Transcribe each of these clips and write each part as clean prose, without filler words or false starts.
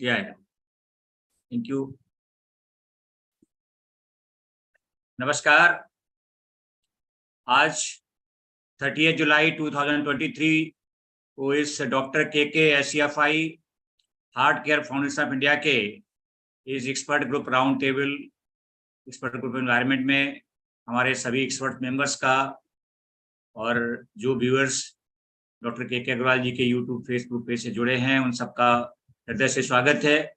Yeah. Thank you. नमस्कार। आज 30 जुलाई 2023 को इस डॉक्टर के HCFI heart care foundation of India के इस expert group round table expert group environment में हमारे सभी एक्सपर्ट मेंबर्स का और जो व्यूअर्स डॉक्टर के अग्रवाल जी के यूट्यूब फेसबुक पेज से जुड़े हैं उन सबका हृदय से स्वागत है।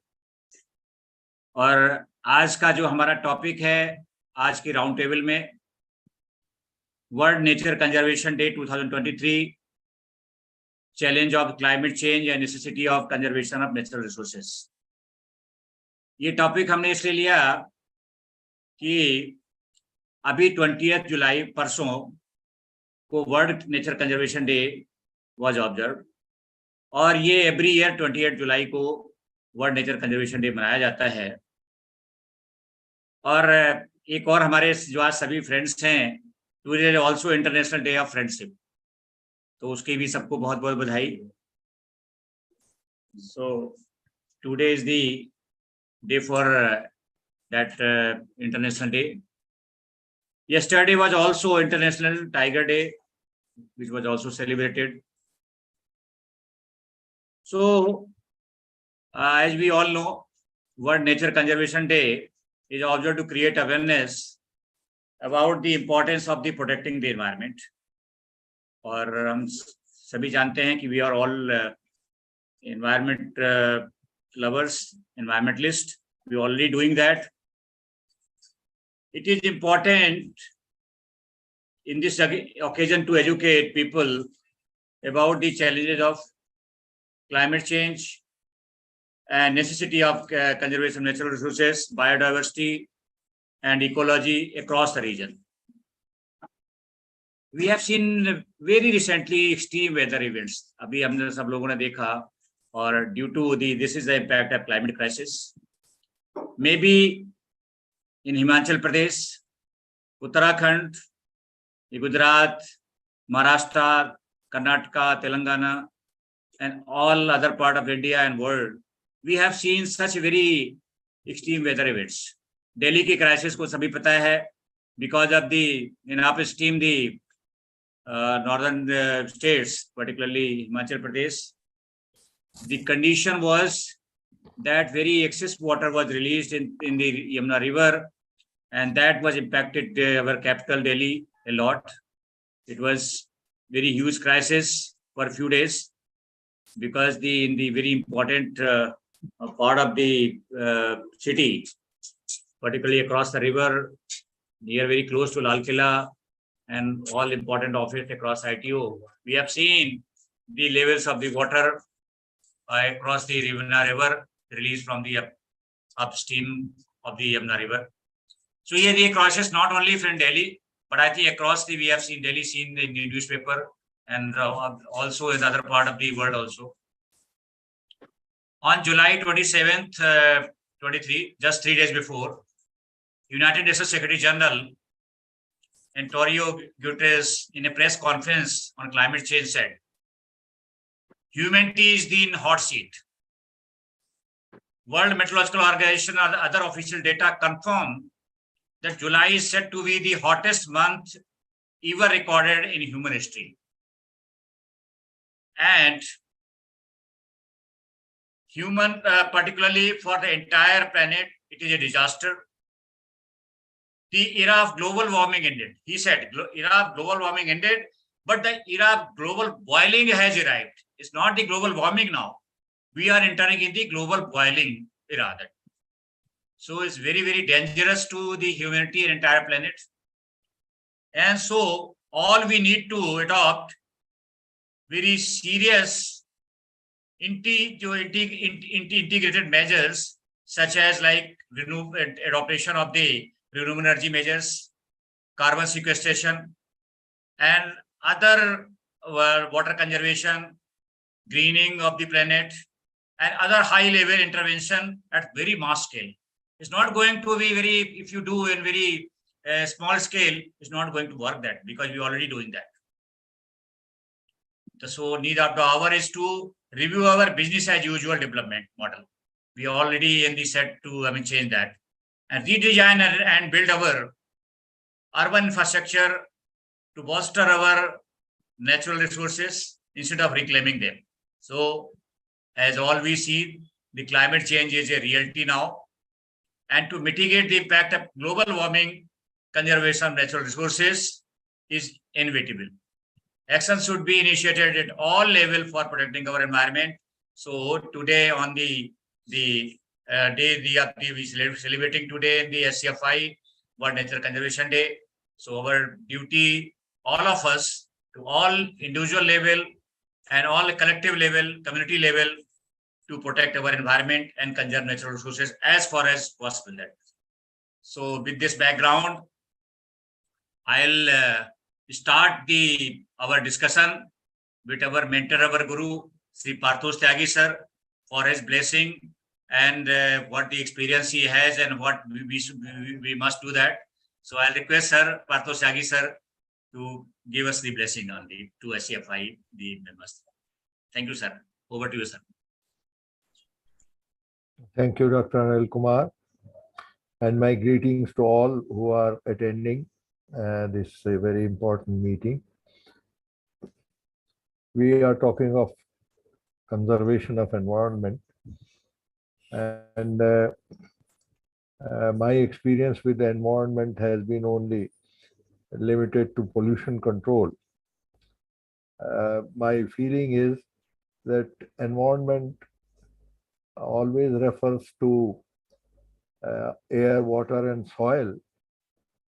और आज का जो हमारा टॉपिक है आज के राउंड टेबल में world nature conservation day 2023 challenge of climate change and necessity of conservation of natural resources. ये टॉपिक हमने इसलिए लिया कि अभी 20 जुलाई परसों को world nature conservation day was observe और ये एवरी ईयर 28 जुलाई को वर्ल्ड नेचर कंजर्वेशन डे मनाया जाता है। और एक और हमारे जो आज सभी फ्रेंड्स हैं today also international day of friendship, तो उसकी भी सबको बहुत बहुत बधाई। So today is the day for that international day. Yesterday was also International Tiger Day, which was also celebrated. So, as we all know, World Nature Conservation Day is observed to create awareness about the importance of the protecting the environment. और हम सभी जानते हैं कि we are all environment lovers, environmentalists. We are already doing that. It is important in this occasion to educate people about the challenges of climate change and necessity of conservation of natural resources, biodiversity and ecology across the region. We have seen very recently extreme weather events. अभी हमने सब लोगों ने देखा और due to this is the impact of climate crisis. Maybe in Himachal Pradesh, Uttarakhand, Gujarat, Maharashtra, Karnataka, Telangana, and all other part of India and world, we have seen such very extreme weather events. Delhi की crisis को सभी पता है because of the enough steam the northern states, particularly Himachal Pradesh. The condition was that very excess water was released in the Yamuna river, and that was impacted our capital Delhi a lot. It was very huge crisis for a few days because in the very important part of the city, particularly across the river, near very close to Lal Killa and all important office across ITO, we have seen the levels of the water across the Yamuna river released from the upstream of the Yamuna river. So here the crisis not only from Delhi, but I think across we have seen Delhi seen in the newspaper and also in other part of the world also. On July 27th, 23, just 3 days before, United Nations Secretary General Antonio Guterres in a press conference on climate change said, humanity is in hot seat. World Meteorological Organization and other official data confirm that July is said to be the hottest month ever recorded in human history. And particularly for the entire planet, it is a disaster. The era of global warming ended. He said, era of global warming ended, but the era of global boiling has arrived. It's not the global warming now. We are entering in the global boiling era. So it's very, very dangerous to the humanity and entire planet. And so all we need to adopt very serious integrated measures, such as like adoption of the renewable energy measures, carbon sequestration, and other water conservation, greening of the planet, and other high-level intervention at very mass scale. It's not going to be very, if you do in very small scale, it's not going to work that because we're already doing that. So need of the hour is to review our business as usual development model. We already in the set to change that and redesign and build our urban infrastructure to bolster our natural resources instead of reclaiming them. So, as all we see, the climate change is a reality now. And to mitigate the impact of global warming, conservation of natural resources is inevitable. Action should be initiated at all levels for protecting our environment. So today on the day we celebrating today in the HCFI World Nature Conservation Day. So our duty, all of us, to all individual level and all collective level, community level, to protect our environment and conserve natural resources as far as possible. So with this background, I'll start our discussion with our mentor, our guru, Sri Parthos Tyagi sir, for his blessing and what the experience he has and what we must do that. So I'll request Sir Parthos Tyagi sir to give us the blessing on the to HCFI, the members. Thank you, sir. Over to you, sir. Thank you, Dr. Anil Kumar. And my greetings to all who are attending this very important meeting. We are talking of conservation of environment. And my experience with the environment has been only limited to pollution control. My feeling is that environment always refers to air, water, and soil,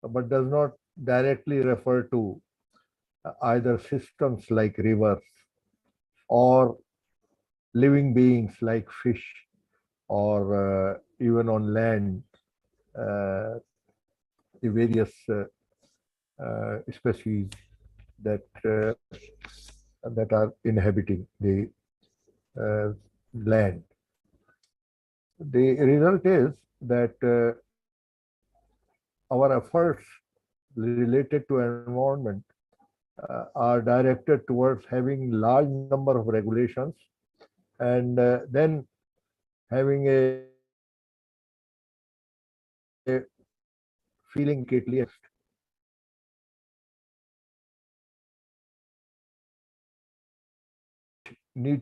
but does not directly refer to either systems like rivers or living beings like fish or even on land, the various species that are inhabiting the land. The result is that our efforts related to environment are directed towards having large number of regulations and then having a feeling at least need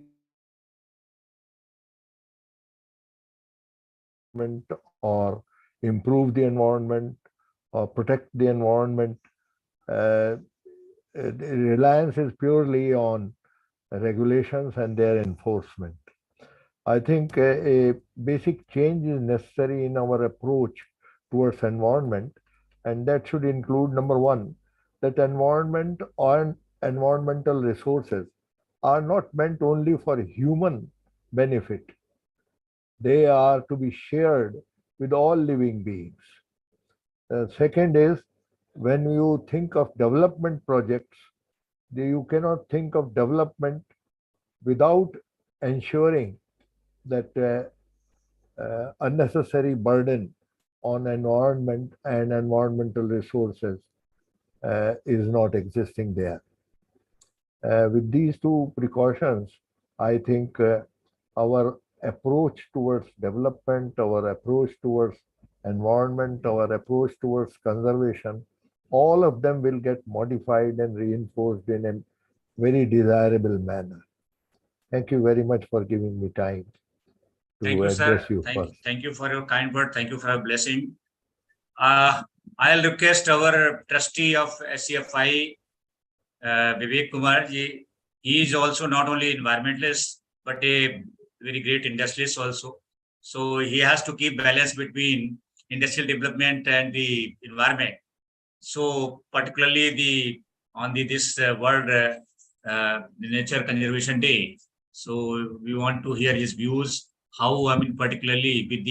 or improve the environment or protect the environment. Reliance is purely on regulations and their enforcement. I think a basic change is necessary in our approach towards environment, and that should include, number one, that environment and environmental resources are not meant only for human benefit. They are to be shared with all living beings. Second is, when you think of development projects, you cannot think of development without ensuring that unnecessary burden on environment and environmental resources is not existing there. With these two precautions, I think our approach towards development, our approach towards environment, our approach towards conservation, all of them will get modified and reinforced in a very desirable manner. Thank you very much for giving me time to address you first. Thank you for your kind word. Thank you for your blessing. I'll request our trustee of HCFI, Vivek Kumar ji. He is also not only environmentalist, but a very great industrialist also. So he has to keep balance between industrial development and the environment. So particularly on this World Nature Conservation Day. So we want to hear his views. How particularly with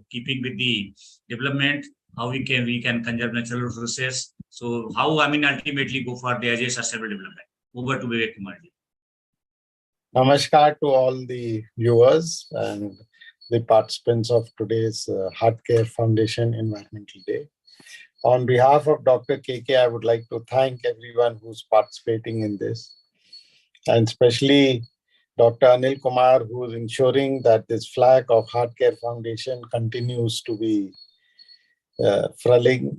keeping with the development, how we can conserve natural resources. So how ultimately go for the sustainable development. Over to Vivek Kumar ji. Namaskar to all the viewers and the participants of today's Heartcare Foundation Environmental Day. On behalf of Dr. KK, I would like to thank everyone who's participating in this, and especially Dr. Anil Kumar, who is ensuring that this flag of Heartcare Foundation continues to be furling,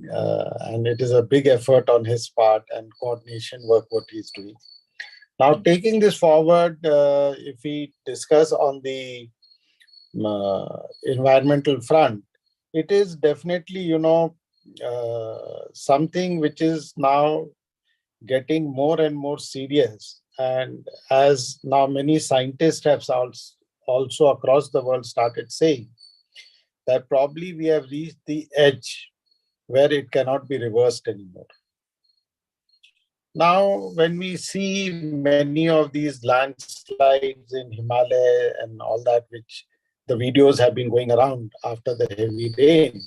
and it is a big effort on his part and coordination work what he's doing. Now, taking this forward, if we discuss on the environmental front, it is definitely, something which is now getting more and more serious. And as now many scientists have also across the world started saying that probably we have reached the edge where it cannot be reversed anymore. Now, when we see many of these landslides in Himalaya and all that, which the videos have been going around after the heavy rain,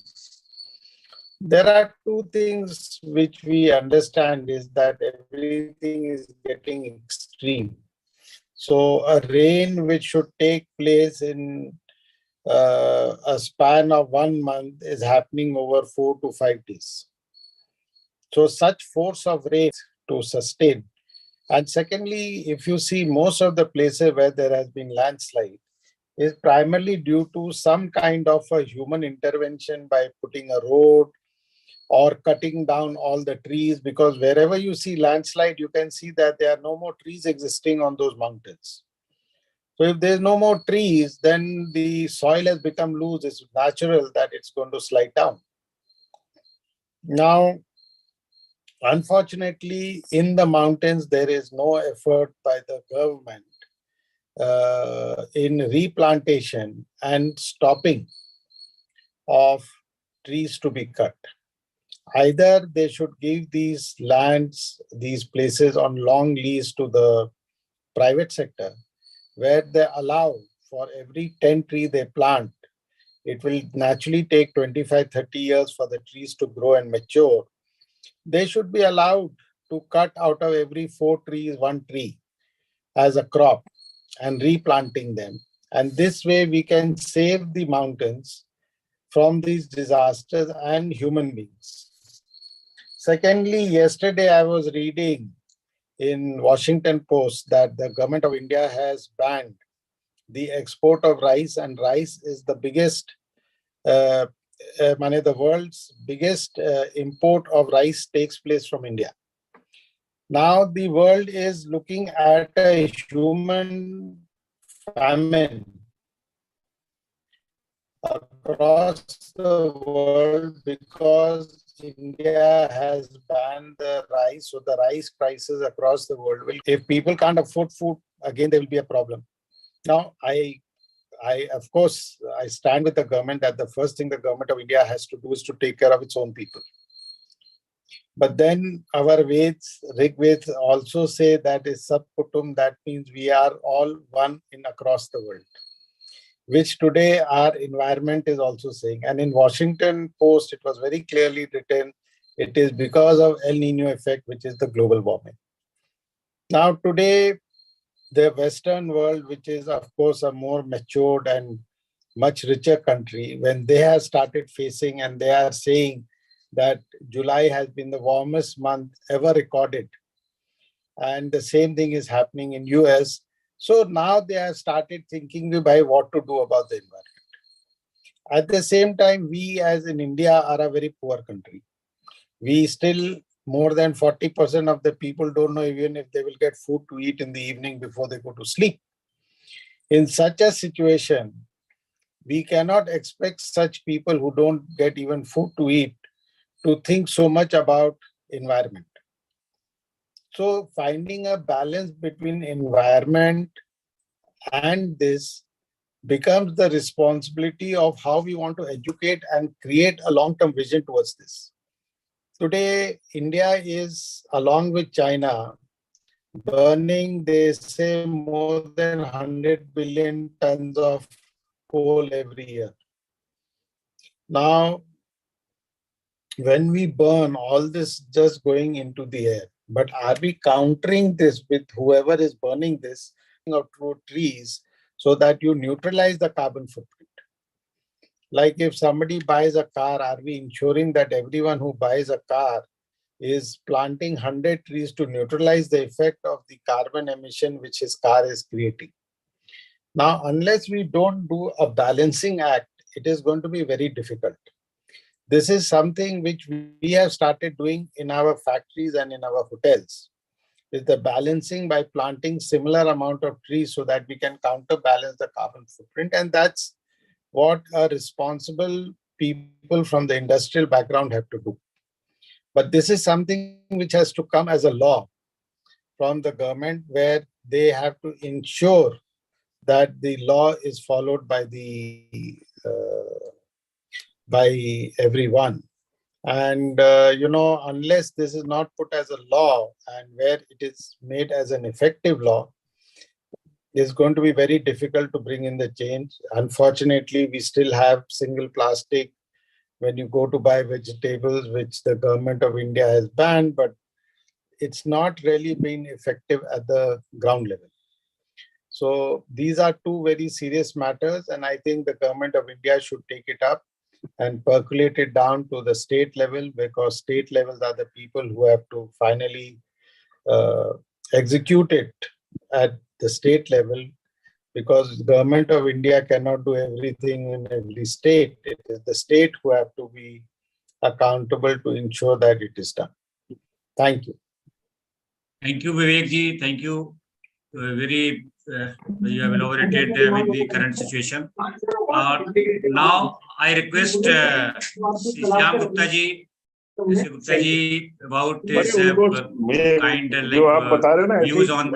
there are two things which we understand is that everything is getting extreme. So a rain which should take place in a span of 1 month is happening over 4 to 5 days. So such force of rain to sustain. And secondly, if you see most of the places where there has been landslide is primarily due to some kind of a human intervention by putting a road or cutting down all the trees, because wherever you see landslide, you can see that there are no more trees existing on those mountains. So if there's no more trees, then the soil has become loose. It's natural that it's going to slide down. Now, unfortunately, in the mountains, there is no effort by the government in replantation and stopping of trees to be cut. Either they should give these lands, these places on long lease to the private sector, where they allow for every 10 trees they plant, it will naturally take 25, 30 years for the trees to grow and mature. They should be allowed to cut out of every 4 trees, 1 tree as a crop and replanting them. And this way we can save the mountains from these disasters and human beings. Secondly, yesterday I was reading in Washington Post that the government of India has banned the export of rice, and rice is the biggest, the world's biggest import of rice takes place from India. Now the world is looking at a human famine across the world because India has banned the rice. So the rice prices across the world will, if people can't afford food, again, there will be a problem. Now, I of course, I stand with the government that the first thing the government of India has to do is to take care of its own people. But then our Veds, Rig Veds also say that is Sab Kutum, that means we are all one in across the world, which today our environment is also saying. And in Washington Post, it was very clearly written, it is because of El Nino effect, which is the global warming. Now today, the Western world, which is of course a more matured and much richer country, when they have started facing and they are saying that July has been the warmest month ever recorded. And the same thing is happening in US. So now they have started thinking by what to do about the environment. At the same time, we as in India are a very poor country. We still, more than 40% of the people don't know even if they will get food to eat in the evening before they go to sleep. In such a situation, we cannot expect such people who don't get even food to eat to think so much about environment. So finding a balance between environment and this becomes the responsibility of how we want to educate and create a long-term vision towards this. Today, India is, along with China, burning, they say, more than 100 billion tons of coal every year. Now, when we burn, all this just going into the air. But are we countering this with whoever is burning this of trees so that you neutralize the carbon footprint? Like if somebody buys a car, are we ensuring that everyone who buys a car is planting 100 trees to neutralize the effect of the carbon emission which his car is creating? Now, unless we don't do a balancing act, it is going to be very difficult. This is something which we have started doing in our factories and in our hotels, is the balancing by planting similar amount of trees so that we can counterbalance the carbon footprint. And that's what a responsible people from the industrial background have to do. But this is something which has to come as a law from the government, where they have to ensure that the law is followed by everyone. And unless this is not put as a law and where it is made as an effective law, it's going to be very difficult to bring in the change. Unfortunately, we still have single plastic when you go to buy vegetables, which the government of India has banned, but it's not really been effective at the ground level. So these are two very serious matters, and I think the government of India should take it up and percolate it down to the state level, because state levels are the people who have to finally execute it at the state level, because the government of India cannot do everything in every state. It is the state who have to be accountable to ensure that it is done. Thank you. Thank you, Vivek ji. Thank you. You have elaborated with the current situation. Now I request Shyam Gupta ji, Mr. Gupta ji, about his kind like views on.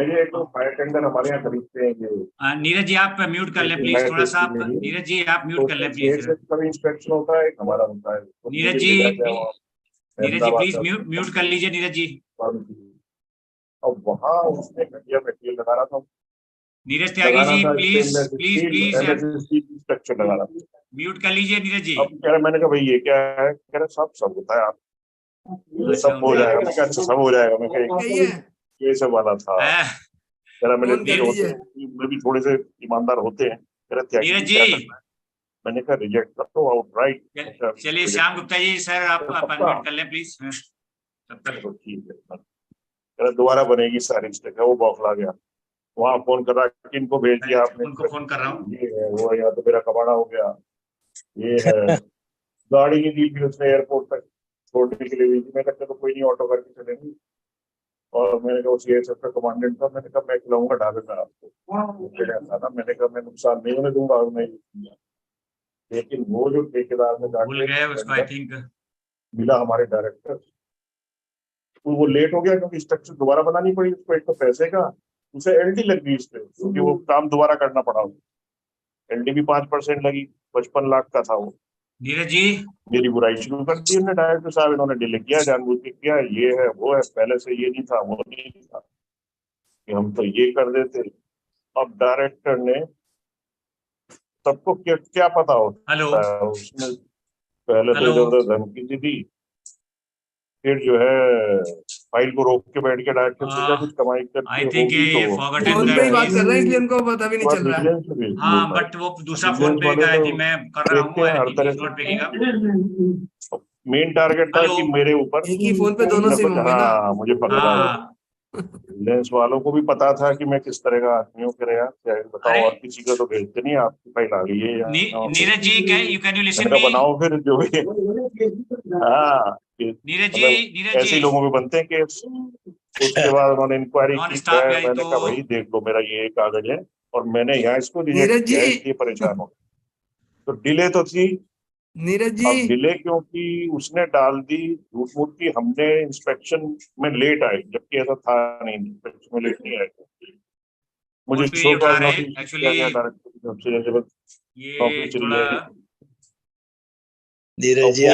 Neeraj ji आप mute कर लें please, थोड़ा सा आप नीरज जी आप mute कर लें please. Neeraj ji please mute कर लीजिए नीरज जी। अब वहाँ उसने घटिया मटेरियल लगा रहा था, Neeraj Tyagi ji please please please structure लगा रहा था, म्यूट कर लीजिए नीरज जी। अब कह रहे, मैंने कहा भाई ये क्या है, कह रहे सब होता है, आप सब हो जाएगा। मैं कहा अच्छा सब हो जाएगा, मैं कहा ये सब वाला था। कह रहा मैं भी थोड़े से ईमानदार होते हैं। कह रहे नीरज जी, मैंने कहा रिजेक्ट कर दो आउटराइट। चलिए श्याम गुप्ता जी सर आप अनम्यूट कर लें प्लीज। ठीक है, दोबारा बनेगी सारी स्टेक है, वो बौखला गया। वहाँ फोन कर रहा कि इनको भेज दिया आपने, उनको फोन कर रहा हूँ, ये है वो है, या तो मेरा कबाड़ा हो गया, ये है। गाड़ी नहीं दी थी उसने एयरपोर्ट तक छोड़ने के लिए दी थी। मैं कहता तो कोई नहीं, ऑटो करके चलेंगे। और मैंने कहा सीएसएफ का कमांडेंट था, मैंने कहा मैं खिलाऊंगा ढाबे में आपको ना। मैंने कहा मैं नुकसान नहीं होने दूंगा, और मैं लेकिन वो जो ठेकेदार ने भूल गए उसको आई थिंक मिला हमारे डायरेक्टर, वो लेट हो गया क्योंकि स्ट्रक्चर दोबारा बनानी पड़ी उसको। एक तो पैसे का, उसे एलडी लग गई इस पे, क्योंकि वो काम दोबारा करना पड़ा। एलडी भी 5% लगी, 55 लाख का था वो। नीरज जी मेरी बुराई शुरू कर दी उन्होंने, डायरेक्टर साहब इन्होंने डिले किया, जानबूझ के किया, ये है वो है, पहले से ये नहीं था वो नहीं था कि हम तो ये कर देते। अब डायरेक्टर ने सबको क्या पता होता है, उसने पहले तो इधर उधर धमकी दी, फिर जो है फाइल को रोक के बैठ के डायरेक्टर से कुछ कमाई करके फोन पे ही बात कर रहे हैं, इसलिए उनको पता भी नहीं चल रहा है। हाँ बट वो दूसरा फोन पे का मैं कर रहा हूँ, हर तरह मेन टारगेट था कि मेरे ऊपर एक ही फोन पे दोनों सिम होंगे ना। हाँ मुझे पकड़ा है। रिलायंस वालों को भी पता था कि मैं किस तरह का आदमी हूँ। कह क्या बताओ, और किसी को तो भेजते नहीं, आपकी फाइल आ गई है। Neeraj ji can you listen me, बनाओ फिर जो भी। हाँ नीरज जी ऐसे लोगों में बनते हैं केस। उसके बाद उन्होंने इंक्वायरी की, मैंने कहा भाई देख लो मेरा ये कागज है और मैंने यहाँ इसको रिजेक्ट किया, इसलिए परेशान हो। तो डिले तो थी नीरज जी, अब डिले क्योंकि उसने डाल दी झूठ मूठ की, हमने इंस्पेक्शन में लेट आए, जबकि ऐसा था नहीं, इंस्पेक्शन में लेट नहीं आए। मुझे शो का नोटिस किया गया डायरेक्टर से, नीरज जी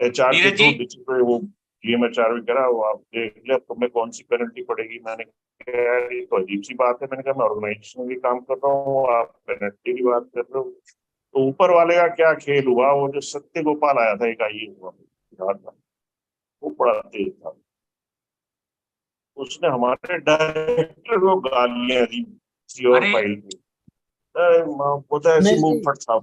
एचआर के थ्रू डिजिटल वो जीएमएचआर भी करा, वो आप देख लिया तुम्हें कौन सी पेनल्टी पड़ेगी। मैंने कहा ये तो अजीब सी बात है, मैंने कहा मैं ऑर्गेनाइजेशन में भी काम कर रहा हूँ, आप पेनल्टी की बात कर रहे हो। तो ऊपर वाले का क्या खेल हुआ, वो जो सत्य गोपाल आया था एक आई हुआ वो बड़ा तेज था, उसने हमारे डायरेक्टर को गालियां दी और फाइल की।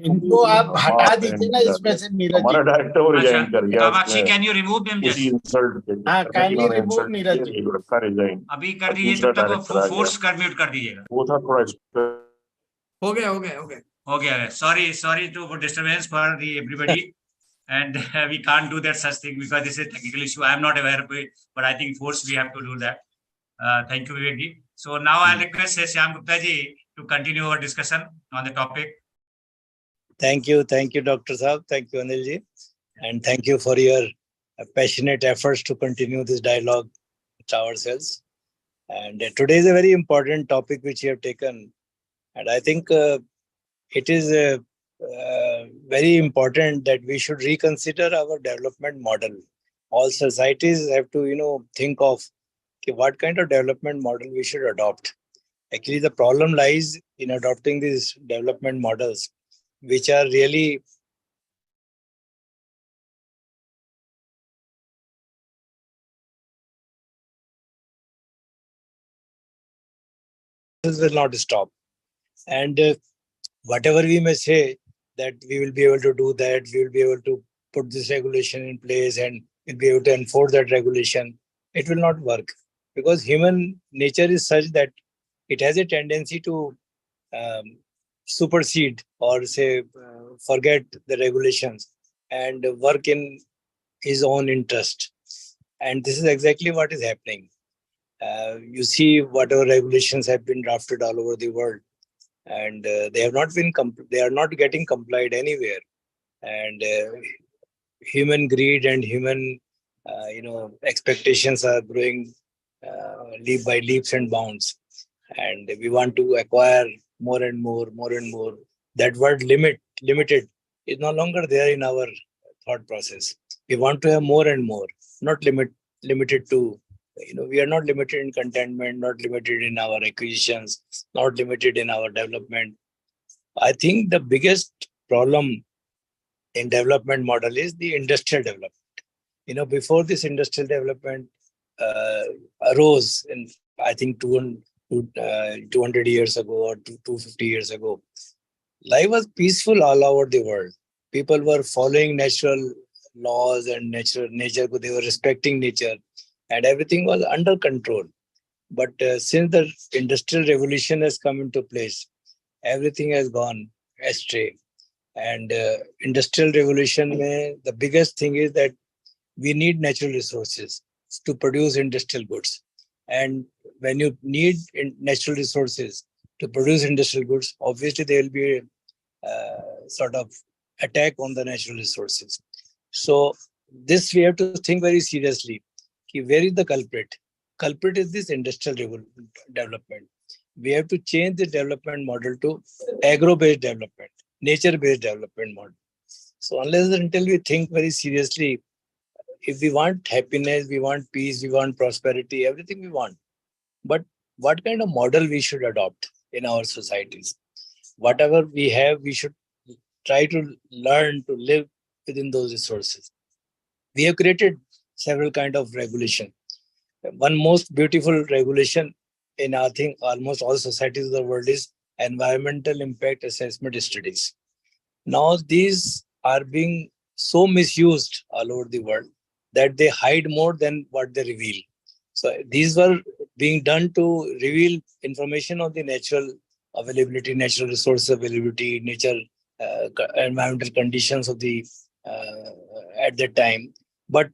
इनको आप हटा दीजिए ना इसमें से नीरज जी। हमारा डायरेक्टर रिजाइन कर गया, can you remove them just, उसी इंसल्ट के। हां काइंडली रिमूव नीरज जी, लड़का रिजाइन अभी कर दीजिए, तब तक फोर्स कर म्यूट कर दीजिएगा। वो था थोड़ा हो गया Okay, sorry to disturbance for the everybody, and we can't do that such thing because this is a technical issue. I am not aware of it, but I think force we have to do that. Thank you, Vivek ji. So now I'll request Shyam Gupta ji to continue our discussion on the topic. Thank you, Dr. Saab. Thank you, Anil ji, and thank you for your passionate efforts to continue this dialogue with ourselves. And today is a very important topic which you have taken, and I think it is very important that we should reconsider our development model. All societies have to, think of what kind of development model we should adopt. Actually, the problem lies in adopting these development models, which are really will not stop. And whatever we may say that we will be able to do that, we will be able to put this regulation in place and we'll be able to enforce that regulation, it will not work, because human nature is such that it has a tendency to supersede or say forget the regulations and work in his own interest. And this is exactly what is happening. You see whatever regulations have been drafted all over the world, and they are not getting complied anywhere. And human greed and human expectations are growing leap by leaps and bounds, and we want to acquire more and more. That word limited is no longer there in our thought process. We want to have more and more, not limited to, we are not limited in contentment, not limited in our acquisitions, not limited in our development. I think the biggest problem in development model is the industrial development. Before this industrial development arose in, I think, 200 years ago or 250 years ago, life was peaceful all over the world. People were following natural laws and nature. They were respecting nature, and everything was under control. But since the industrial revolution has come into place, everything has gone astray. And industrial revolution, the biggest thing is that we need natural resources to produce industrial goods. And when you need natural resources to produce industrial goods, obviously there will be a sort of attack on the natural resources. So this we have to think very seriously. Where is the culprit? Culprit is this industrial development. We have to change the development model to agro-based development, nature-based development model. So unless and until we think very seriously, if we want happiness, we want peace, we want prosperity, everything we want. But what kind of model we should adopt in our societies? Whatever we have, we should try to learn to live within those resources. We have created several kind of regulation. One most beautiful regulation in, I think, almost all societies of the world is environmental impact assessment studies. Now these are being so misused all over the world that they hide more than what they reveal. So these were being done to reveal information on the natural availability, natural resource availability, nature, environmental conditions of the at that time. But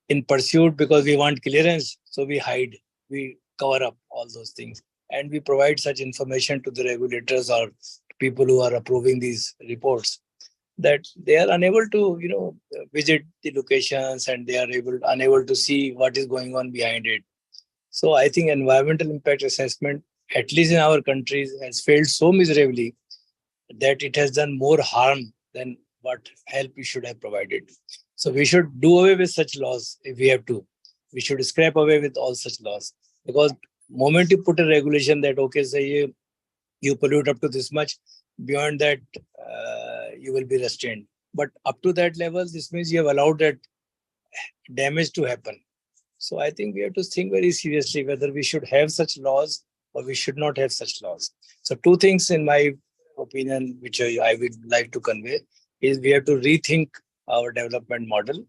in pursuit, because we want clearance, so we hide, we cover up all those things, and we provide such information to the regulators or people who are approving these reports, that they are unable to visit the locations, and they are unable to see what is going on behind it. So I think environmental impact assessment, at least in our countries, has failed so miserably that it has done more harm than what help we should have provided. So we should do away with such laws if we have to. We should scrap away with all such laws, because moment you put a regulation that, okay, say you pollute up to this much, beyond that you will be restrained. But up to that level, this means you have allowed that damage to happen. So I think we have to think very seriously whether we should have such laws or we should not have such laws. So two things in my opinion, which I would like to convey, is we have to rethink our development model,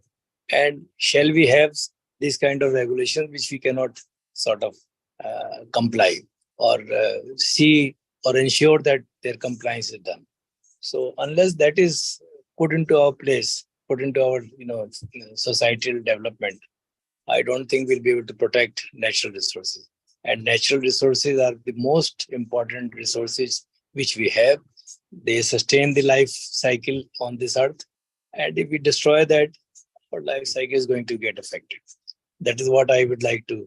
and shall we have this kind of regulation which we cannot sort of comply or see or ensure that their compliance is done. So unless that is put into our place, put into our societal development, I don't think we'll be able to protect natural resources. And natural resources are the most important resources which we have. They sustain the life cycle on this earth. And if we destroy that, our life cycle is going to get affected. That is what I would like to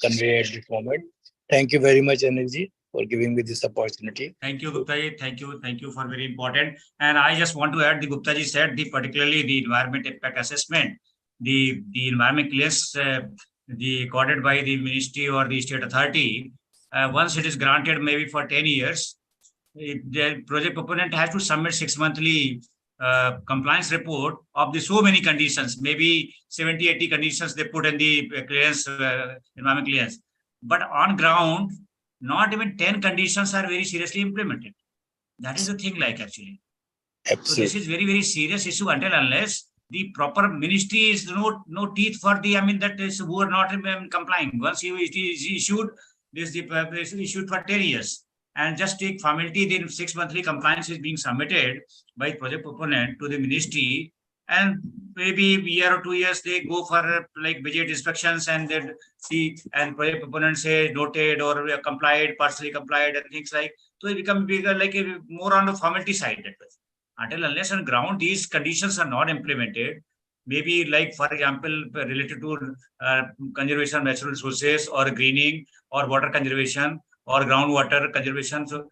convey at this moment. Thank you very much, Anil, for giving me this opportunity. Thank you, Gupta ji. Thank you for very important. And I just want to add, the Gupta ji said, particularly the environment impact assessment, the environment clearance, the accorded by the ministry or the state authority, once it is granted maybe for 10 years, the project proponent has to submit 6 monthly compliance report of the so many conditions, maybe 70, 80 conditions they put in the clearance, environment clearance. But on ground, not even 10 conditions are very seriously implemented. That is the thing, like, actually. Absolutely. So this is very, very serious issue until unless the proper ministry is no teeth for the, that is who are not complying. Once it is issued, this is issued for 10 years. And just take formality, then 6 monthly compliance is being submitted by project proponent to the ministry. And maybe a year or 2 years, they go for like budget inspections and then see, and project proponent say noted or complied, partially complied and things like, so it becomes bigger, like more on the formality side. Until unless on ground, these conditions are not implemented, maybe like, for example, related to conservation of natural resources or greening or water conservation or groundwater conservation, so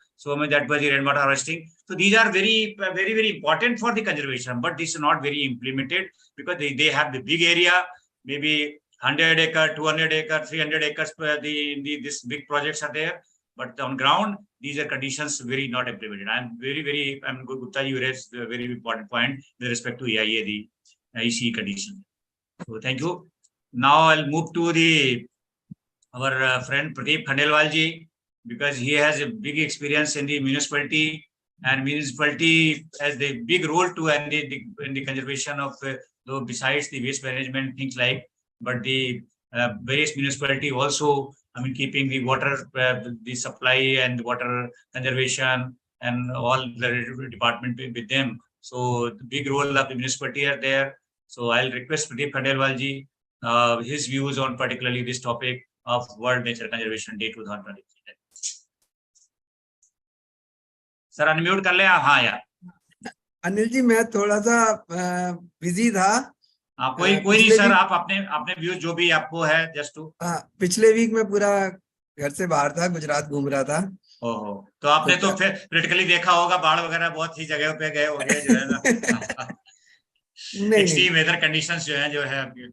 that was the rainwater harvesting. So these are very, very, very important for the conservation, but this is not very implemented because they have the big area, maybe 100 acre, 200 acre, 300 acres. These big projects are there, but on ground, these are conditions very not implemented. I'm Gupta, you raised a very important point with respect to EIA, the EC condition. So thank you. Now I'll move to our friend Pradeep Khandelwal ji, because he has a big experience in the municipality, and municipality has the big role to in the conservation of, though besides the waste management, things like, but the various municipality also, keeping the water, the supply and water conservation and all the department with them. So the big role of the municipality are there. So I'll request Pradeep Khandelwal ji, his views on particularly this topic of World Nature Conservation Day 2023. Sir unmute कर ले आप. हाँ यार अनिल जी, मैं थोड़ा सा busy था. कोई नहीं सर, आप अपने व्यूज जो भी आपको है जस्ट टू. पिछले वीक में पूरा घर से बाहर था, गुजरात घूम रहा था. ओहो, तो आपने तो फिर क्रिटिकली देखा होगा, बाढ़ वगैरह बहुत ही जगह पे गए होंगे जो है ना. एक्सट्रीम वेदर कंडीशंस जो है आपकी.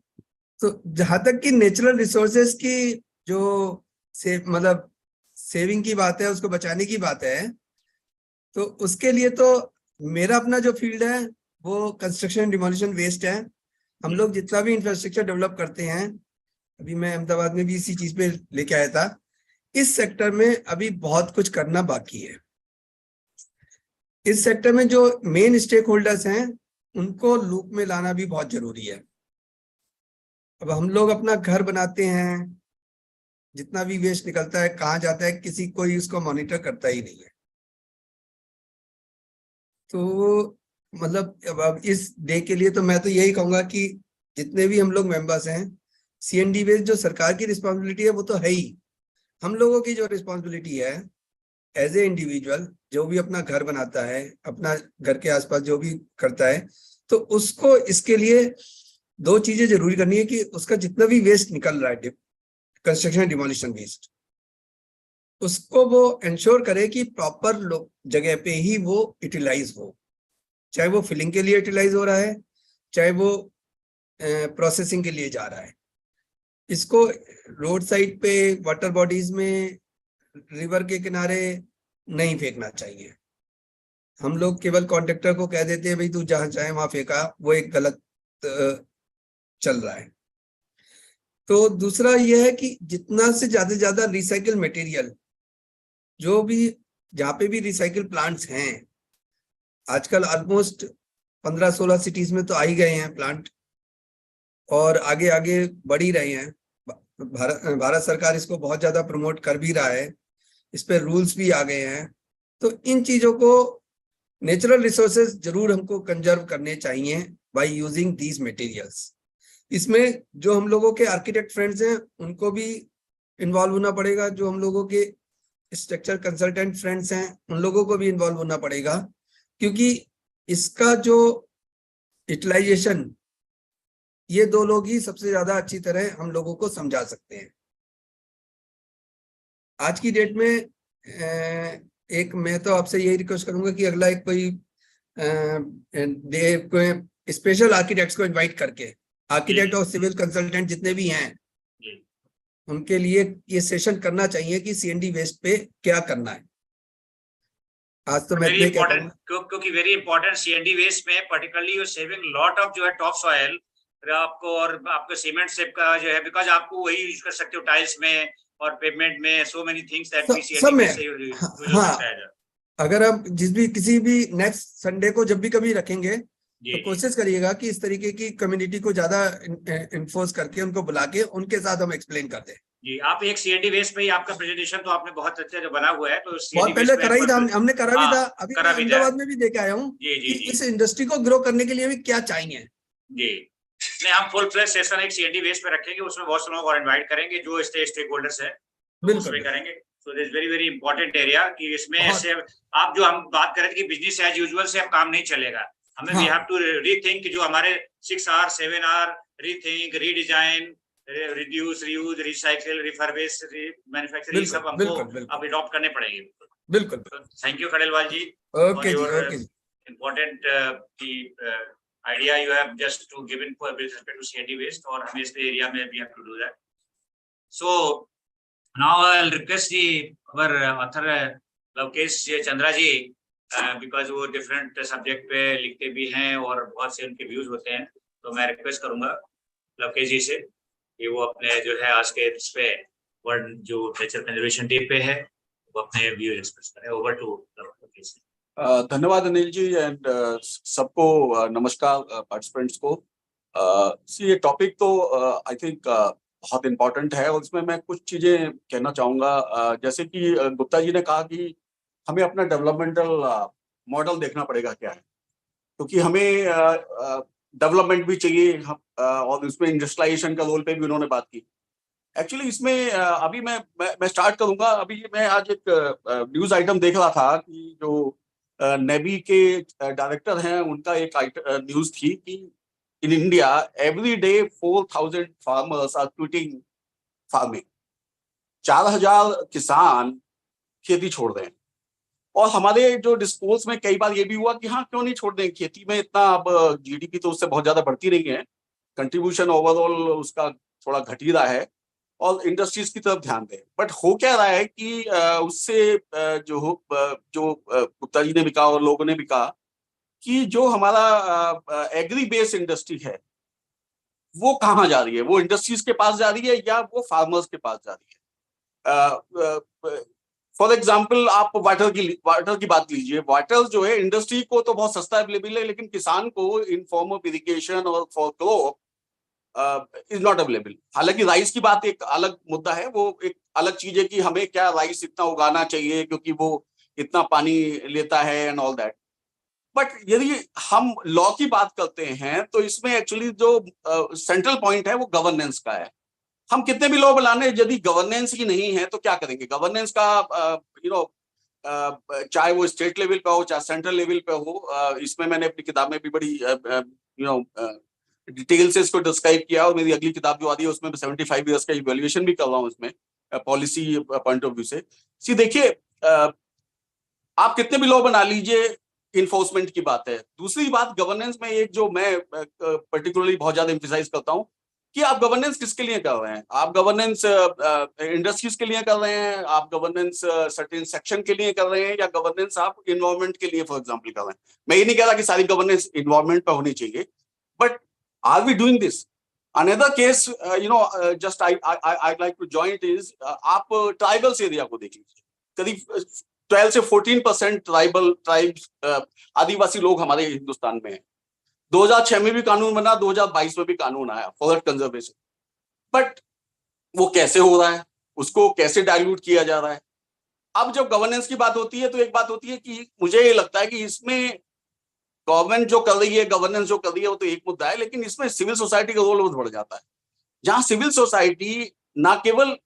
तो जहां तक कि नेचुरल रिसोर्सेज की जो सेविंग की बात है, उसको बचाने की बात है, तो उसके लिए तो मेरा अपना जो फील्ड है वो कंस्ट्रक्शन एंड डिमोलिशन वेस्ट है. हम लोग जितना भी इंफ्रास्ट्रक्चर डेवलप करते हैं, अभी मैं अहमदाबाद में भी इसी चीज पे लेके आया था, इस सेक्टर में अभी बहुत कुछ करना बाकी है. इस सेक्टर में जो मेन स्टेक होल्डर्स हैं उनको लूप में लाना भी बहुत जरूरी है. अब हम लोग अपना घर बनाते हैं, जितना भी वेस्ट निकलता है कहाँ जाता है, किसी कोई उसको मॉनिटर करता ही नहीं है. तो अब इस डे के लिए तो मैं तो यही कहूंगा कि जितने भी हम लोग मेंबर्स हैं, सीएनडी वेस्ट जो सरकार की रिस्पॉन्सिबिलिटी है वो तो है ही, हम लोगों की जो रिस्पॉन्सिबिलिटी है एज ए इंडिविजुअल, जो भी अपना घर बनाता है, अपना घर के आसपास जो भी करता है, तो उसको इसके लिए दो चीजें जरूरी करनी है कि उसका जितना भी वेस्ट निकल रहा है, कंस्ट्रक्शन डिमोलिशन वेस्ट, उसको वो इंश्योर करे कि प्रॉपर जगह पे ही वो यूटिलाइज हो. चाहे वो फिलिंग के लिए यूटिलाइज हो रहा है, चाहे वो प्रोसेसिंग के लिए जा रहा है. इसको रोड साइड पे, वाटर बॉडीज में, रिवर के किनारे नहीं फेंकना चाहिए. हम लोग केवल कॉन्ट्रैक्टर को कह देते हैं भाई तू जहां चाहे वहां फेंका, वो एक गलत चल रहा है. तो दूसरा यह है कि जितना से ज्यादा रिसाइकल मटेरियल, जो भी जहाँ पे भी रिसाइकल प्लांट्स हैं, आजकल ऑलमोस्ट 15-16 सिटीज में तो आ ही गए हैं प्लांट, और आगे आगे बढ़ ही रहे हैं. भारत सरकार इसको बहुत ज्यादा प्रमोट कर भी रहा है, इस पे रूल्स भी आ गए हैं. तो इन चीजों को, नेचुरल रिसोर्सेज जरूर हमको कंजर्व करने चाहिए बाय यूजिंग दीज मटेरियल्स। इसमें जो हम लोगों के आर्किटेक्ट फ्रेंड्स हैं उनको भी इन्वॉल्व होना पड़ेगा, जो हम लोगों के स्ट्रक्चर कंसल्टेंट फ्रेंड्स हैं उन लोगों को भी इन्वॉल्व होना पड़ेगा, क्योंकि इसका जो यूटिलाइजेशन ये दो लोग ही सबसे ज्यादा अच्छी तरह हम लोगों को समझा सकते हैं। आज की डेट में एक मैं तो आपसे यही रिक्वेस्ट करूंगा कि अगला एक कोई स्पेशल आर्किटेक्ट्स को इनवाइट करके, आर्किटेक्ट और सिविल कंसल्टेंट जितने भी हैं उनके लिए ये सेशन करना चाहिए कि सीएनडी वेस्ट पे क्या करना है। आज तो मैं क्योंकि वेरी इंपॉर्टेंट सीएनडी वेस्ट में particularly you saving lot of जो है टॉप सॉइल आपको, और आपको सीमेंट सेप का जो है, बिकॉज आपको वही यूज कर सकते हो टाइल्स में और पेवमेंट में, so many things that we C and D से यूज हो सकता है। अगर आप किसी भी नेक्स्ट संडे को जब भी कभी रखेंगे तो कोशिश करिएगा कि इस तरीके की कम्युनिटी को ज्यादा इन्फोर्स करके उनको बुला के उनके साथ हम एक्सप्लेन कर दें। जी, आप एक सीएनडी वेस्ट पे ही आपका प्रेजेंटेशन तो आपने बहुत अच्छा जो बना हुआ है, तो बहुत पहले करा ही था, हमने करा भी था, अभी मैं अहमदाबाद में भी देख आया हूँ कि इस इंडस्ट्री को ग्रो करने के लिए भी क्या चाहिए। जी नहीं, हम फुल फ्लेज सेशन एक सीएनडी वेस्ट पे रखेंगे, उसमें बहुत से लोगों को इनवाइट करेंगे जो स्टेक होल्डर्स है, उसमें करेंगे। So this very very important area कि इसमें ऐसे आप जो हम बात कर रहे थे कि बिजनेस एज यूजुअल से अब काम नहीं चलेगा, हमें वी हैव टू रीथिंक जो हमारे 6R 7R rethink, redesign, reduce, reuse, recycle, refurbish, manufacture, सब हमको अब अडॉप्ट करने पड़ेंगे। बिल्कुल। Thank you Khadelwal ji. Okay जी, important idea you have just to give in with respect to CND waste, और हमें इस एरिया में we have to do that. So now I'll request our author Lavkesh Chandra ji, because वो different subject पे लिखते भी हैं और बहुत से उनके views होते हैं, तो मैं रिक्वेस्ट करूंगा लवकेश जी से कि वो अपने जो है आज के इस पे वर्ल्ड जो नेचर कंजर्वेशन डे पे है वो अपने व्यूज एक्सप्रेस करें। Over to Lovekesh. धन्यवाद अनिल जी, एंड सबको नमस्कार पार्टिसिपेंट्स को। ये टॉपिक तो आई थिंक बहुत इम्पोर्टेंट है और इसमें मैं कुछ चीजें कहना चाहूँगा। जैसे कि गुप्ता जी ने कहा कि हमें अपना डेवलपमेंटल मॉडल देखना पड़ेगा क्या है, क्योंकि हमें डेवलपमेंट भी चाहिए और उसमें इंडस्ट्रियलाइजेशन का रोल पे भी उन्होंने बात की। एक्चुअली इसमें अभी मैं स्टार्ट करूंगा। अभी मैं आज एक न्यूज आइटम देख रहा था कि जो नेवी के डायरेक्टर हैं उनका एक न्यूज थी कि in India every day 4000 farmers are quitting farming. 4000 किसान खेती छोड़ रहे हैं। और हमारे जो डिस्कोर्स में कई बार ये भी हुआ कि हाँ क्यों नहीं छोड़ दें, खेती में इतना अब जीडीपी तो उससे बहुत ज्यादा बढ़ती नहीं है, कंट्रीब्यूशन ओवरऑल उसका थोड़ा घट ही रहा है और इंडस्ट्रीज की तरफ ध्यान दें। बट हो क्या रहा है कि उससे जो गुप्ता जी ने भी कहा और लोगों ने भी कहा कि जो हमारा एग्री बेस्ड इंडस्ट्री है वो कहाँ जा रही है, वो इंडस्ट्रीज के पास जा रही है या वो फार्मर्स के पास जा रही है। फॉर एग्जाम्पल आप वाटर की बात लीजिए। वाटर जो है इंडस्ट्री को तो बहुत सस्ता अवेलेबल है, लेकिन किसान को इन फॉर्म ऑफ इरिगेशन और for crop is not available. हालांकि राइस की बात एक अलग मुद्दा है, वो एक अलग चीज है कि हमें क्या राइस इतना उगाना चाहिए क्योंकि वो इतना पानी लेता है एंड ऑल दैट। बट यदि हम लॉ की बात करते हैं तो इसमें एक्चुअली जो सेंट्रल पॉइंट है वो गवर्नेंस का है। हम कितने भी लॉ बनाने, यदि गवर्नेंस ही नहीं है तो क्या करेंगे। गवर्नेंस का चाहे वो स्टेट लेवल पे हो चाहे सेंट्रल लेवल पे हो, इसमें मैंने अपनी किताब में भी बड़ी डिटेल से इसको डिस्क्राइब किया और मेरी अगली किताब जो आ रही है उसमें 75 इयर्स का इवैल्यूएशन भी कर रहा हूँ इसमें पॉलिसी पॉइंट ऑफ व्यू से। देखिए आप कितने भी लॉ बना लीजिए, इन्फोर्समेंट की बात है। दूसरी बात गवर्नेंस में एक जो मैं पर्टिकुलरली बहुत ज्यादा एम्फसाइज करता हूँ कि आप गवर्नेंस किसके लिए कर रहे हैं। आप गवर्नेंस इंडस्ट्रीज के लिए कर रहे हैं, आप गवर्नेंस सर्टेन सेक्शन के लिए कर रहे हैं, या गवर्नेंस आप इन्वायरमेंट के लिए फॉर एग्जांपल कर रहे हैं। मैं ये नहीं कह रहा कि सारी गवर्नेंस इन्वायरमेंट पर होनी चाहिए, but are we doing this. Another case just I like to join it is आप ट्राइबल्स एरिया को देख लीजिए। करीब 12 से 14% ट्राइब्स आदिवासी लोग हमारे हिंदुस्तान में हैं। 2006 में भी कानून बना, 2022 में भी कानून आया फॉरेस्ट कंजर्वेशन। बट वो कैसे हो रहा है, उसको कैसे डाइल्यूट किया जा रहा है। अब जब गवर्नेंस की बात होती है तो एक बात होती है कि मुझे ये लगता है कि इसमें गवर्नमेंट जो कर रही है, गवर्नेंस जो कर रही है, वो तो एक मुद्दा है, लेकिन इसमें सिविल सोसाइटी का रोल बहुत बढ़ जाता है, जहां सिविल सोसाइटी ना केवल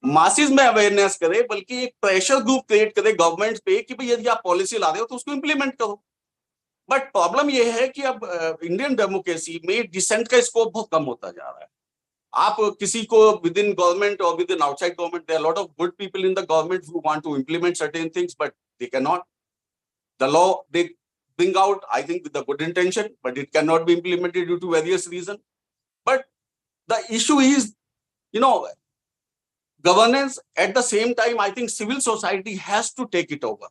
मासिस में अवेयरनेस करे बल्कि एक प्रेशर ग्रुप क्रिएट करे गवर्नमेंट पे कि भाई यदि आप पॉलिसी ला रहे हो तो उसको इंप्लीमेंट करो। बट प्रॉब्लम यह है कि अब इंडियन डेमोक्रेसी में डिसेंट का स्कोप बहुत कम होता जा रहा है। आप किसी को विद इन गवर्नमेंट और within outside government, there are lot of good people in the government who want to implement certain things but they can not. The law they bring out, I think, with a good intention, but it cannot be implemented due to various reasons. But the issue is, governance. At the same time, I think civil society has to take it over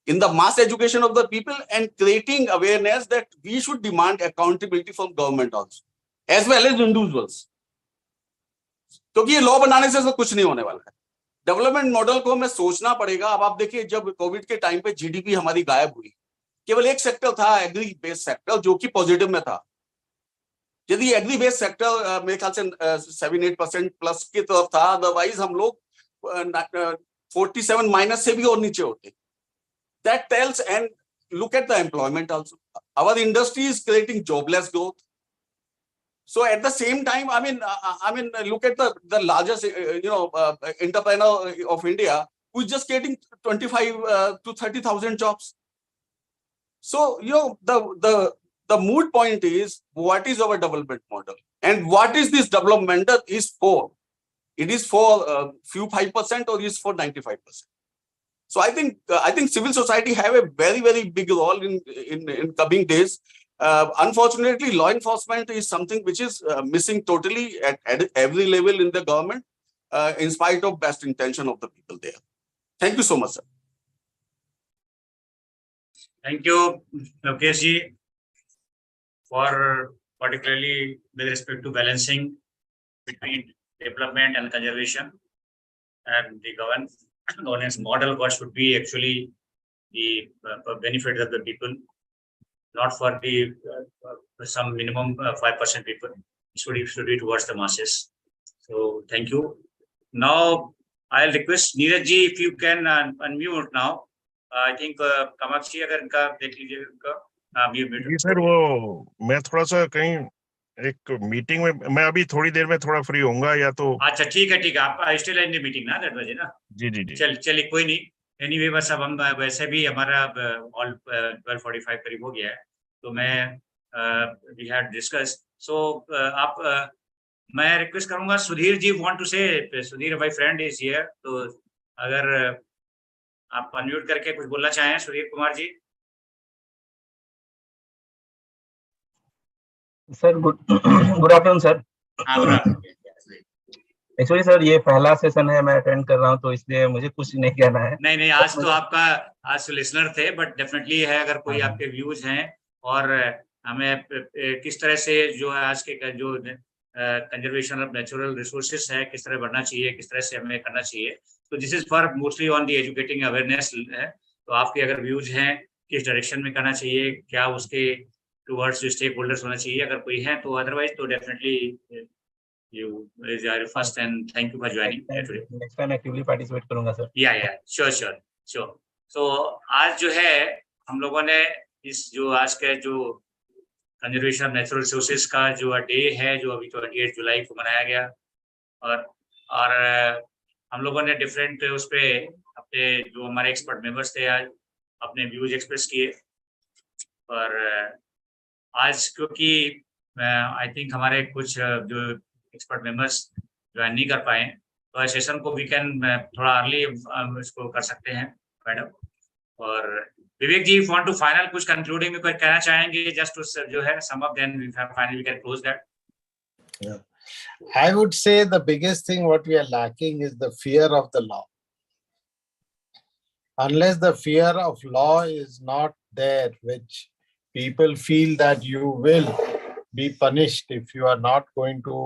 in the mass education of the people and creating awareness that we should demand accountability from government also, as well as individuals. क्योंकि ये law बनाने से तो कुछ नहीं होने वाला है। डेवलपमेंट मॉडल को हमें सोचना पड़ेगा। अब आप देखिए, जब कोविड के टाइम पे जीडीपी हमारी गायब हुई, केवल एक सेक्टर था, एग्री बेस्ड सेक्टर, जो कि पॉजिटिव में था। यदि एग्री बेस्ड सेक्टर मेरे ख्याल से 7-8% प्लस की तरफ था, अदरवाइज हम लोग 47 माइनस से भी और नीचे होते। That tells, and look at the employment also, our industry is creating jobless growth. So at the same time, I mean, look at the largest, entrepreneur of India, who is just getting 25 to 30,000 jobs. So, the moot point is, what is our development model, and what is this development is for? It is for few 5% or is for 95%. So I think civil society have a very, very big role in coming days. Unfortunately, law enforcement is something which is missing totally at every level in the government, in spite of best intention of the people there. Thank you so much, sir. Thank you, Lokesh, for particularly with respect to balancing between development and conservation, and the governance model, what should be actually the benefit of the people, not for the some minimum 5% people. It should be towards the masses. So thank you. Now I'll request Neeraj ji, if you can unmute now. I think Kamakshi अगर इनका देख लीजिए इनका जी sir, वो मैं थोड़ा सा कहीं एक मीटिंग में, मैं अभी थोड़ी देर में थोड़ा फ्री होऊंगा या तो। अच्छा ठीक है आप स्टिल इन द मीटिंग ना 10 बजे ना? जी चलिए कोई नहीं। एनीवे बस अब हम वैसे भी हमारा ऑल 12:45 करीब हो गया है, तो मैं वी हैड डिस्कस। सो आप मैं रिक्वेस्ट करूंगा, Sudhir ji want to say, Sudhir my friend is here, तो अगर आप अनम्यूट करके कुछ बोलना चाहें, Sudhir Kumar ji. Sir good afternoon sir. Actually sir ये पहला सेशन है, मैं अटेंड कर रहा हूँ, तो इसलिए मुझे कुछ नहीं कहना है। नहीं आज तो आपका आज लिसनर थे, बट डेफिनेटली है अगर कोई आपके व्यूज हैं और हमें किस तरह से जो है आज के जो कंजर्वेशन ऑफ नेचुरल रिसोर्सेस है, किस तरह बढ़ना चाहिए, किस तरह से हमें करना चाहिए, तो this is for mostly on the educating awareness है। तो आपके अगर व्यूज हैं किस डायरेक्शन में करना चाहिए, क्या उसके टुवर्ड्स जो स्टेक होल्डर्स होना चाहिए, अगर कोई है तो अदरवाइज तो definitely you is your first, and thank you for joining today. Next time actively participate करूंगा सर। Yeah sure. So आज जो है हम लोगों ने इस जो आज के जो कंजर्वेशन ऑफ नेचुरल रिसोर्सेज का जो डे है, जो अभी 28 जुलाई को मनाया गया, और हम लोगों ने डिफरेंट उस पे अपने जो हमारे एक्सपर्ट मेंबर्स थे आज अपने व्यूज एक्सप्रेस किए। और आज क्योंकि आई थिंक हमारे कुछ जो एक्सपर्ट मेंबर्स ज्वाइन नहीं कर पाए, तो सेशन को वी कैन थोड़ा अर्ली इसको कर सकते हैं मैडम। और Vivek ji want to final कुछ कंक्लूडिंग में कुछ कहना चाहेंगे, जस्ट टू जो है sum up, then we finally can close that. I would say the biggest thing what we are lacking is the fear of the law. Unless the fear of law is not there, which people feel that you will be punished if you are not going to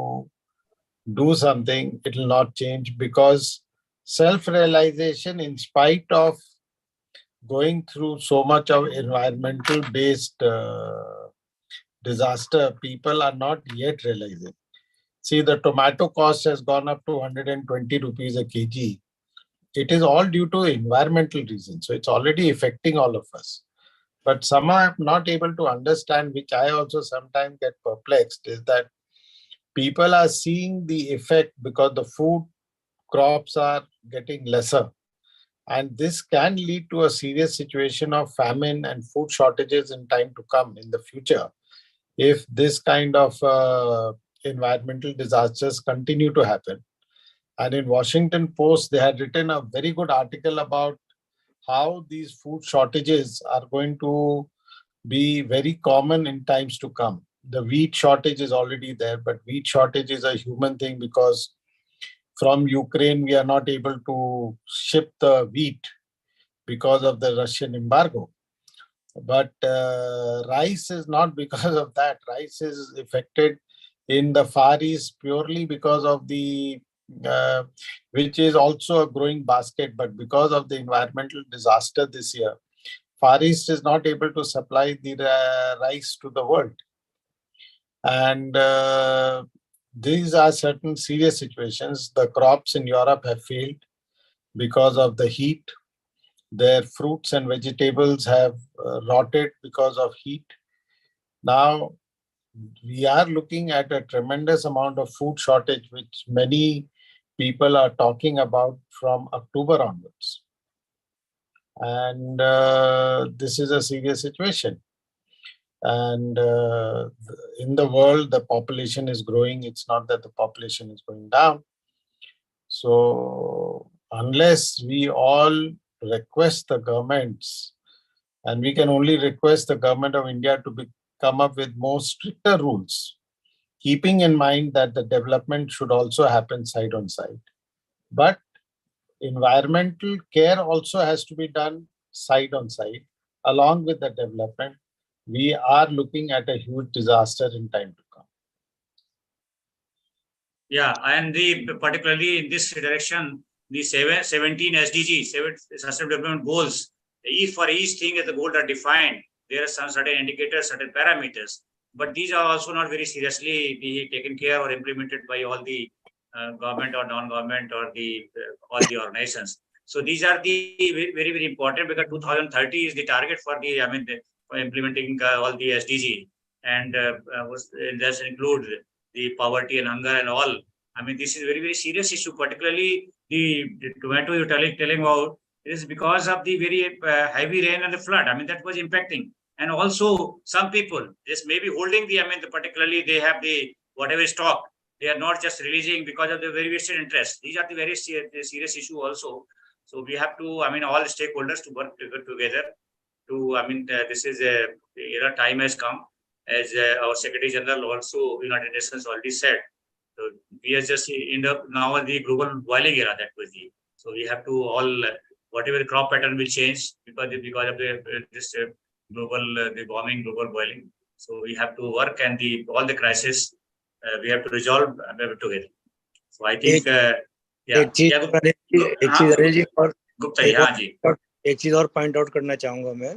do something, it will not change, because self-realization, in spite of going through so much of environmental based disaster, people are not yet realizing. See, the tomato cost has gone up to 120 rupees a kg it is all due to environmental reasons. So it's already affecting all of us. But somehow I'm not able to understand, which I also sometimes get perplexed, is that people are seeing the effect because the food crops are getting lesser. And this can lead to a serious situation of famine and food shortages in time to come in the future if this kind of environmental disasters continue to happen. And in Washington Post, they had written a very good article about how these food shortages are going to be very common in times to come. The wheat shortage is already there, but wheat shortage is a human thing because from Ukraine, we are not able to ship the wheat because of the Russian embargo. But rice is not because of that. Rice is affected in the Far East purely because of the, which is also a growing basket, but because of the environmental disaster this year, Far East is not able to supply the rice to the world. And these are certain serious situations. The crops in Europe have failed because of the heat. Their fruits and vegetables have rotted because of heat. Now, we are looking at a tremendous amount of food shortage, which many people are talking about from October onwards. And this is a serious situation. And in the world, the population is growing. It's not that the population is going down. So unless we all request the governments, and we can only request the government of India to come up with more stricter rules, keeping in mind that the development should also happen side on side. But environmental care also has to be done side on side, along with the development. We are looking at a huge disaster in time to come. Yeah, and particularly in this direction, the 17 SDGs, Sustainable Development Goals, for each thing the goals are defined. There are some certain indicators, certain parameters, but these are also not very seriously taken care or implemented by all the government or non-government or all the organizations. So these are the very, very important, because 2030 is the target for for implementing all the SDG, and does include the poverty and hunger and all. This is very, very serious issue, particularly the tomato you're telling about. It is because of the very heavy rain and the flood. That was impacting. And also some people, this may be holding particularly they have the whatever stock. They are not just releasing because of the very vested interest. These are the very serious issue also. So we have to, all stakeholders to work together to, this is a time has come, as our Secretary General also, United Nations already said. So we are just now the global boiling era, that was the. So we have to all, whatever the crop pattern will change because of this global, the warming, global boiling. So we have to work, and all the crisis we have to resolve together. So I think, एक चीज और point out करना चाहूंगा मैं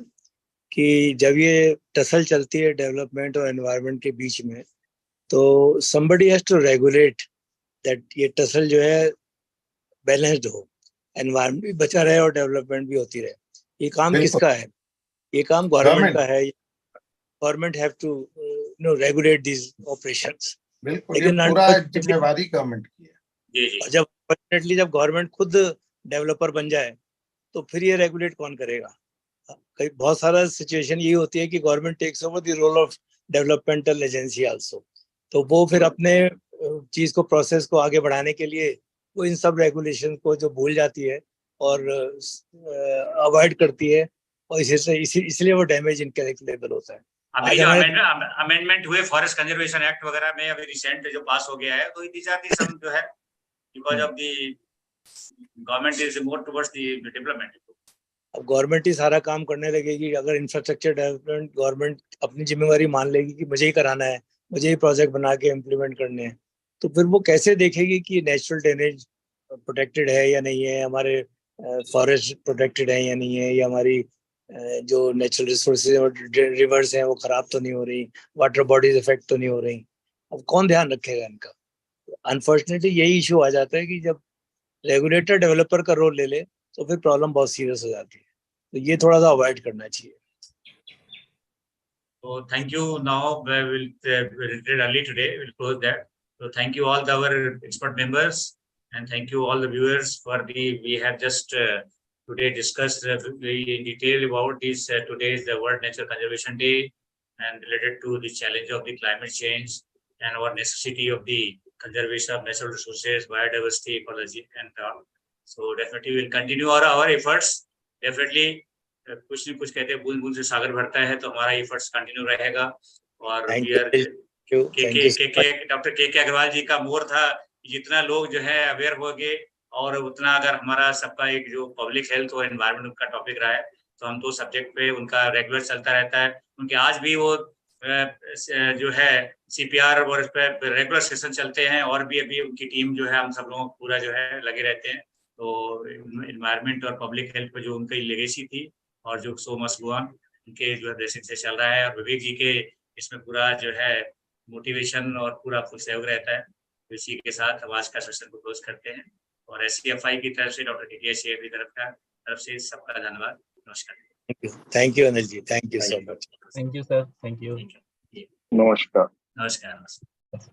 कि जब ये tussle चलती है डेवलपमेंट और एनवायरनमेंट के बीच में, तो somebody has to regulate that ये टसल जो है बैलेंस्ड हो, एनवायरनमेंट भी बचा रहे और डेवलपमेंट भी होती रहे. ये काम किसका है? ये काम गवर्नमेंट का है. Government have to regulate these operations. लेकिन पूरा जिम्मेवारी गवर्नमेंट की है. जब अनफॉर्चुनेटली जब गवर्नमेंट खुद डेवलपर बन जाए तो फिर ये रेगुलेट कौन करेगा? कई बहुत सारा सिचुएशन ये होती है कि government takes over the role of developmental agency also. तो वो फिर अपने चीज को, प्रोसेस को आगे बढ़ाने के लिए वो इन सब रेगुलेशन को जो भूल जाती है और अवॉइड करती है, और इसलिए वो डैमेज इनकैलकुलेबल होता है. अभी जो अमेंडमेंट हुए फॉरेस्ट कंजर्वेशन एक्ट वगैरह में, अभी रिसेंट जो पास हो गया है, तो दीज आर दी सम जो है because of the government is more towards the development. अब गवर्नमेंट ही सारा काम करने लगेगी. अगर इंफ्रास्ट्रक्चर डेवलपमेंट गवर्नमेंट अपनी जिम्मेवारी मान लेगी कि मुझे ही कराना है, मुझे ही प्रोजेक्ट बना के इम्प्लीमेंट करने हैं, तो फिर वो कैसे देखेगी कि नेचुरल ड्रेनेज प्रोटेक्टेड है या नहीं है, हमारे फॉरेस्ट प्रोटेक्टेड है या नहीं है, या हमारी जो नेचुरल रिसोर्सेज और रिवर्स हैं वो खराब तो नहीं हो रही, वाटर बॉडीज इफेक्ट तो नहीं हो रही. अब कौन ध्यान रखेगा इनका? अनफॉर्चुनेटली यही इशू आ जाता है कि जब रेगुलेटर डेवलपर का रोल ले ले तो फिर प्रॉब्लम बहुत सीरियस हो जाती है, तो ये थोड़ा सा अवॉइड करना चाहिए। So thank you. Now we will retreat early today. We'll close that. So thank you all our expert members, and thank you all the viewers for we have just today discussed in detail about this. Today is the World Nature Conservation Day, and related to the challenge of the climate change and our necessity of the conservation of natural resources, biodiversity, ecology, and so definitely we'll continue our efforts. Definitely. कुछ नहीं कुछ कहते हैं, बूंद बूंद से सागर भरता है, तो हमारा एफर्ट्स कंटिन्यू रहेगा। और डॉक्टर के अग्रवाल जी का मोर था, जितना लोग जो है अवेयर हो गए और उतना अगर हमारा सबका एक जो पब्लिक हेल्थ और एनवायरनमेंट का टॉपिक रहा है, तो हम तो सब्जेक्ट पे उनका रेगुलर चलता रहता है। उनके आज भी वो जो है CPR और इस पर रेगुलर सेशन चलते हैं, और भी अभी उनकी टीम जो है हम सब लोग पूरा जो है लगे रहते हैं। तो एनवायरनमेंट और पब्लिक हेल्थ पे जो उनकी लेगेसी थी और जो सो मस्ट गो ऑन उनके जो है ब्लेसिंग से चल रहा है, और विवेक जी के इसमें पूरा जो है मोटिवेशन और पूरा फुल सहयोग रहता है। तो इसी के साथ आज का सेशन को क्लोज करते हैं, और HCFI की तरफ से डॉक्टर KK की तरफ से सबका धन्यवाद। नमस्कार। Thank you Anil ji, thank you so much. Thank you sir, thank you. नमस्कार। नमस्कार।